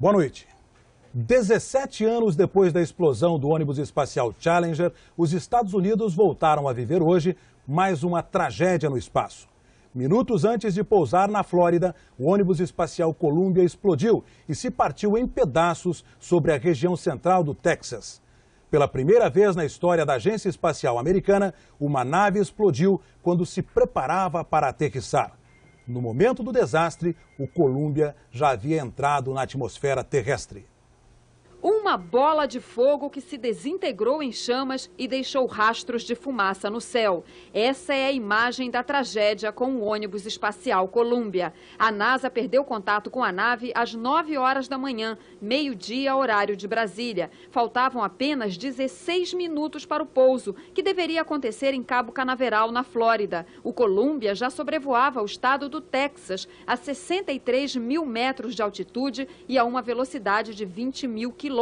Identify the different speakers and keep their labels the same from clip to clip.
Speaker 1: Boa noite. 17 anos depois da explosão do ônibus espacial Challenger, os Estados Unidos voltaram a viver hoje mais uma tragédia no espaço. Minutos antes de pousar na Flórida, o ônibus espacial Columbia explodiu e se partiu em pedaços sobre a região central do Texas. Pela primeira vez na história da Agência Espacial Americana, uma nave explodiu quando se preparava para aterrissar. No momento do desastre, o Columbia já havia entrado na atmosfera terrestre.
Speaker 2: Uma bola de fogo que se desintegrou em chamas e deixou rastros de fumaça no céu. Essa é a imagem da tragédia com o ônibus espacial Columbia. A NASA perdeu contato com a nave às 9 horas da manhã, meio-dia, horário de Brasília. Faltavam apenas 16 minutos para o pouso, que deveria acontecer em Cabo Canaveral, na Flórida. O Columbia já sobrevoava o estado do Texas, a 63 mil metros de altitude e a uma velocidade de 20 mil quilômetros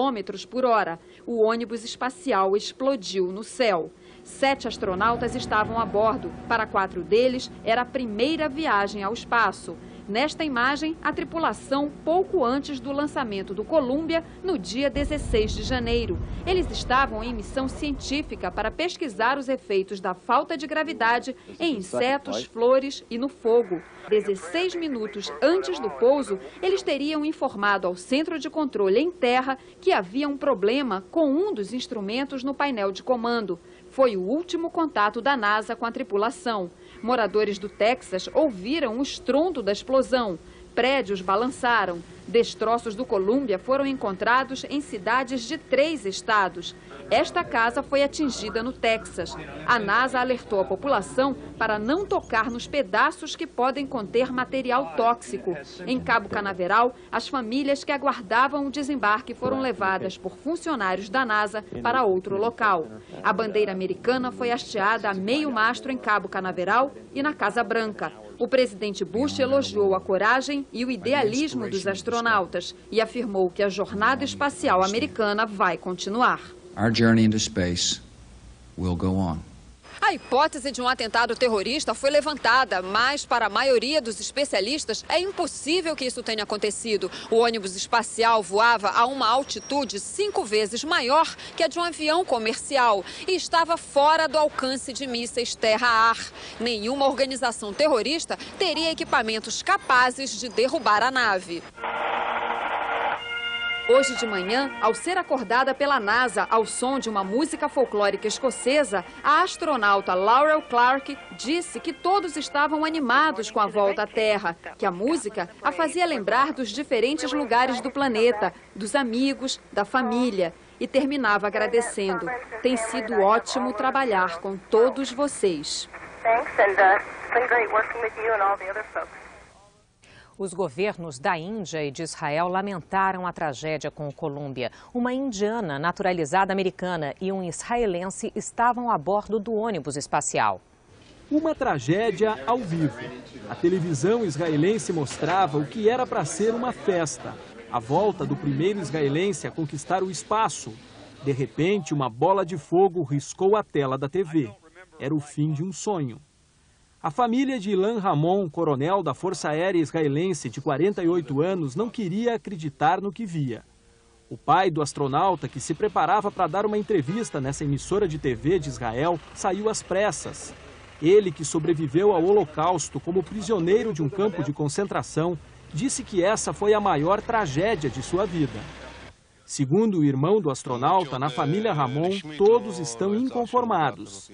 Speaker 2: por hora. O ônibus espacial explodiu no céu. 7 astronautas estavam a bordo. Para 4 deles, era a primeira viagem ao espaço. Nesta imagem, a tripulação pouco antes do lançamento do Columbia, no dia 16 de janeiro. Eles estavam em missão científica para pesquisar os efeitos da falta de gravidade em insetos, flores e no fogo. 16 minutos antes do pouso, eles teriam informado ao centro de controle em terra que havia um problema com um dos instrumentos no painel de comando. Foi o último contato da NASA com a tripulação. Moradores do Texas ouviram o estrondo da explosão. Prédios balançaram. Destroços do Columbia foram encontrados em cidades de 3 estados. Esta casa foi atingida no Texas. A NASA alertou a população para não tocar nos pedaços que podem conter material tóxico. Em Cabo Canaveral, as famílias que aguardavam o desembarque foram levadas por funcionários da NASA para outro local. A bandeira americana foi hasteada a meio mastro em Cabo Canaveral e na Casa Branca. O presidente Bush elogiou a coragem e o idealismo dos astronautas e afirmou que a jornada espacial americana vai continuar.
Speaker 3: Our journey into space will go on.
Speaker 2: A hipótese de um atentado terrorista foi levantada, mas para a maioria dos especialistas é impossível que isso tenha acontecido. O ônibus espacial voava a uma altitude 5 vezes maior que a de um avião comercial e estava fora do alcance de mísseis terra-ar. Nenhuma organização terrorista teria equipamentos capazes de derrubar a nave. Hoje de manhã, ao ser acordada pela NASA ao som de uma música folclórica escocesa, a astronauta Laurel Clark disse que todos estavam animados com a volta à Terra, que a música a fazia lembrar dos diferentes lugares do planeta, dos amigos, da família, e terminava agradecendo. Tem sido ótimo trabalhar com todos vocês.
Speaker 4: Os governos da Índia e de Israel lamentaram a tragédia com o Columbia. Uma indiana naturalizada americana e um israelense estavam a bordo do ônibus espacial.
Speaker 5: Uma tragédia ao vivo. A televisão israelense mostrava o que era para ser uma festa. A volta do primeiro israelense a conquistar o espaço. De repente, uma bola de fogo riscou a tela da TV. Era o fim de um sonho. A família de Ilan Ramon, coronel da Força Aérea Israelense de 48 anos, não queria acreditar no que via. O pai do astronauta, que se preparava para dar uma entrevista nessa emissora de TV de Israel, saiu às pressas. Ele, que sobreviveu ao Holocausto como prisioneiro de um campo de concentração, disse que essa foi a maior tragédia de sua vida. Segundo o irmão do astronauta, na família Ramon, todos estão inconformados.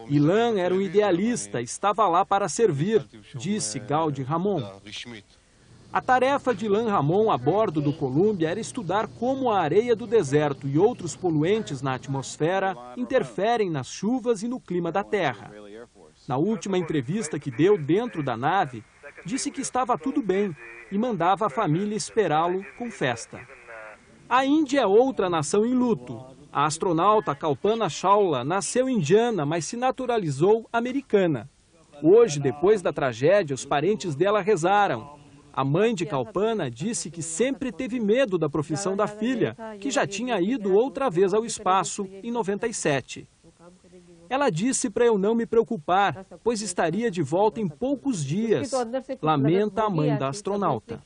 Speaker 5: Ilan era um idealista, estava lá para servir, disse Gaudi Ramon. A tarefa de Ilan Ramon a bordo do Columbia era estudar como a areia do deserto e outros poluentes na atmosfera interferem nas chuvas e no clima da Terra. Na última entrevista que deu dentro da nave, disse que estava tudo bem e mandava a família esperá-lo com festa. A Índia é outra nação em luto. A astronauta Kalpana Chawla nasceu indiana, mas se naturalizou americana. Hoje, depois da tragédia, os parentes dela rezaram. A mãe de Kalpana disse que sempre teve medo da profissão da filha, que já tinha ido outra vez ao espaço em 97. Ela disse para eu não me preocupar, pois estaria de volta em poucos dias, lamenta a mãe da astronauta.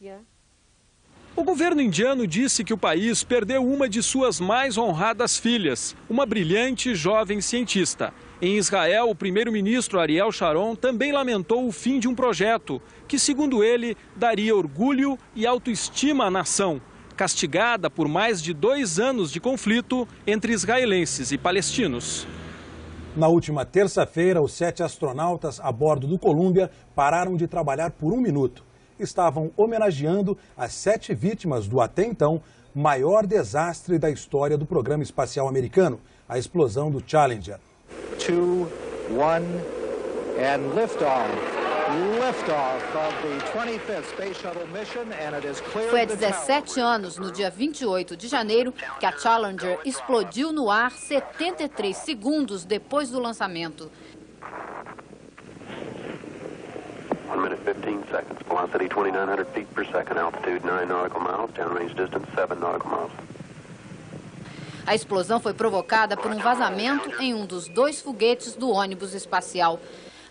Speaker 5: O governo indiano disse que o país perdeu uma de suas mais honradas filhas, uma brilhante jovem cientista. Em Israel, o primeiro-ministro Ariel Sharon também lamentou o fim de um projeto que, segundo ele, daria orgulho e autoestima à nação, castigada por mais de 2 anos de conflito entre israelenses e palestinos.
Speaker 1: Na última terça-feira, os 7 astronautas a bordo do Columbia pararam de trabalhar por 1 minuto. Estavam homenageando as 7 vítimas do até então maior desastre da história do programa espacial americano, a explosão do Challenger.
Speaker 6: 2, 1 and liftoff.
Speaker 7: Foi há 17 anos, no dia 28 de janeiro, que a Challenger explodiu no ar 73 segundos depois do lançamento.
Speaker 8: 1 minute 15 seconds. Velocity 2,900 feet per second. Altitude 9 nautical miles. Downrange distance 7 nautical miles.
Speaker 7: A explosão foi provocada por um vazamento em um dos 2 foguetes do ônibus espacial.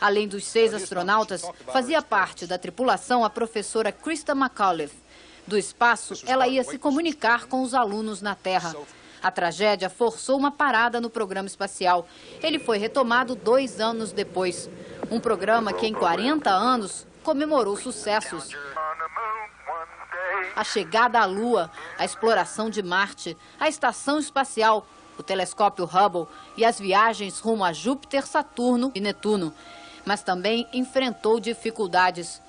Speaker 7: Além dos 6 astronautas, fazia parte da tripulação a professora Krista McAuliffe. Do espaço, ela ia se comunicar com os alunos na Terra. A tragédia forçou uma parada no programa espacial. Ele foi retomado 2 anos depois. Um programa que em 40 anos comemorou sucessos. A chegada à Lua, a exploração de Marte, a estação espacial, o telescópio Hubble e as viagens rumo a Júpiter, Saturno e Netuno. Mas também enfrentou dificuldades.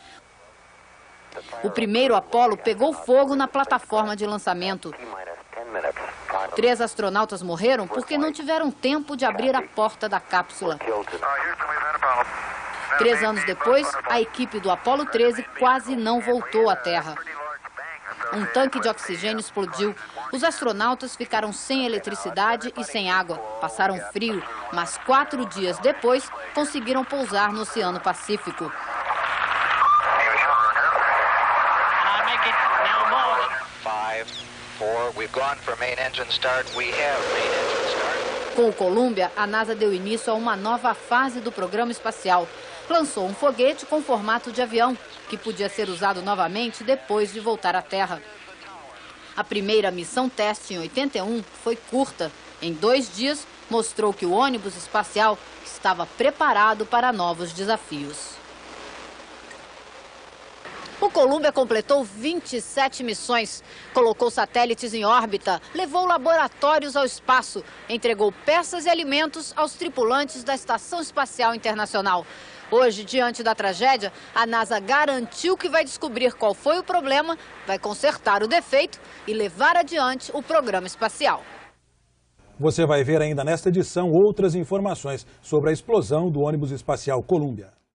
Speaker 7: O primeiro Apollo pegou fogo na plataforma de lançamento. 3 astronautas morreram porque não tiveram tempo de abrir a porta da cápsula. 3 anos depois, a equipe do Apollo 13 quase não voltou à Terra. Um tanque de oxigênio explodiu. Os astronautas ficaram sem eletricidade e sem água. Passaram frio, mas 4 dias depois conseguiram pousar no Oceano Pacífico. Com o Columbia, a NASA deu início a uma nova fase do programa espacial. Lançou um foguete com formato de avião, que podia ser usado novamente depois de voltar à Terra. A primeira missão teste em 81 foi curta. Em 2 dias, mostrou que o ônibus espacial estava preparado para novos desafios. O Columbia completou 27 missões, colocou satélites em órbita, levou laboratórios ao espaço, entregou peças e alimentos aos tripulantes da Estação Espacial Internacional. Hoje, diante da tragédia, a NASA garantiu que vai descobrir qual foi o problema, vai consertar o defeito e levar adiante o programa espacial.
Speaker 1: Você vai ver ainda nesta edição outras informações sobre a explosão do ônibus espacial Columbia.